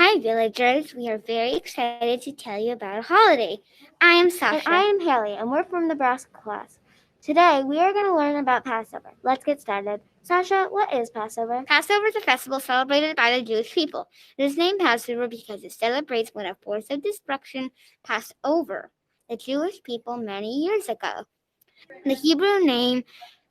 Hi, villagers. We are very excited to tell you about a holiday. I am Sasha. And I am Haley, and we're from the Nebraska class. Today, we are going to learn about Passover. Let's get started. Sasha, what is Passover? Passover is a festival celebrated by the Jewish people. It is named Passover because it celebrates when a force of destruction passed over the Jewish people many years ago. The Hebrew name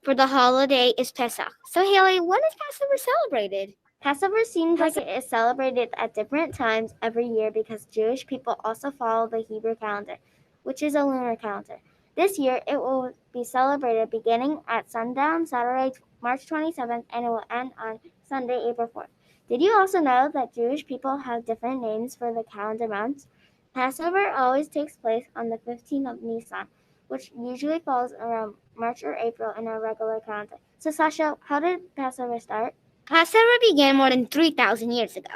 for the holiday is Pesach. So, Haley, when is Passover celebrated? Passover seems like it is celebrated at different times every year because Jewish people also follow the Hebrew calendar, which is a lunar calendar. This year, it will be celebrated beginning at sundown Saturday, March 27th, and it will end on Sunday, April 4th. Did you also know that Jewish people have different names for the calendar months? Passover always takes place on the 15th of Nisan, which usually falls around March or April in our regular calendar. So, Sasha, how did Passover start? Passover began more than 3,000 years ago.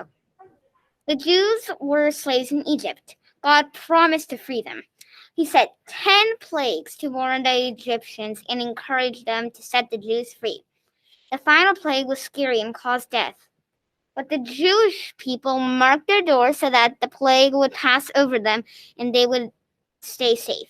The Jews were slaves in Egypt. God promised to free them. He sent 10 plagues to warn the Egyptians and encourage them to set the Jews free. The final plague was scary and caused death. But the Jewish people marked their doors so that the plague would pass over them and they would stay safe.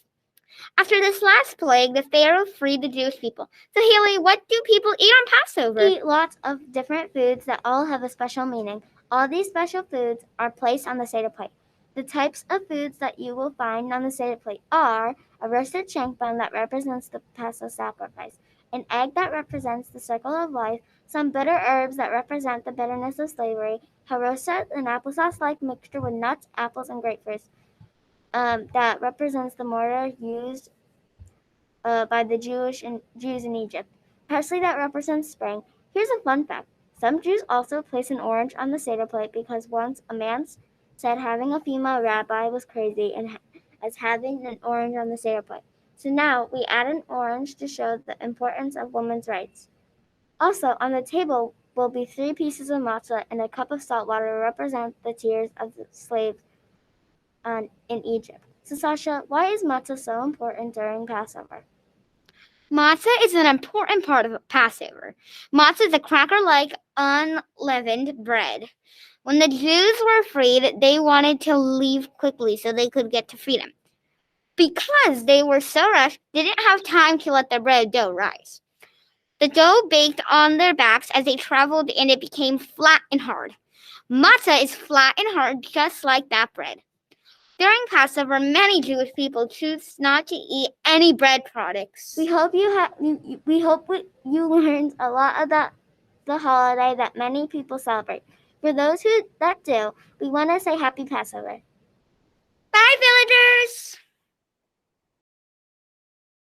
After this last plague, the Pharaoh freed the Jewish people. So, Haley, what do people eat on Passover? Eat lots of different foods that all have a special meaning. All these special foods are placed on the Seder plate. The types of foods that you will find on the Seder plate are a roasted shank bone that represents the Passover sacrifice, an egg that represents the circle of life, some bitter herbs that represent the bitterness of slavery, haroset, an applesauce-like mixture with nuts, apples, and grapefruits that represents the mortar used by the Jews in Egypt. Parsley that represents spring. Here's a fun fact. Some Jews also place an orange on the Seder plate because once a man said having a female rabbi was crazy and as having an orange on the Seder plate. So now we add an orange to show the importance of women's rights. Also, on the table will be 3 pieces of matzah and a cup of salt water to represent the tears of the slaves in Egypt. So Sasha, why is matzah so important during Passover? Matzah is an important part of Passover. Matzah is a cracker-like unleavened bread. When the Jews were freed, they wanted to leave quickly so they could get to freedom. Because they were so rushed, they didn't have time to let the bread dough rise. The dough baked on their backs as they traveled and it became flat and hard. Matzah is flat and hard just like that bread. During Passover, many Jewish people choose not to eat any bread products. We hope you learned a lot about the holiday that many people celebrate. For those that do, we want to say Happy Passover.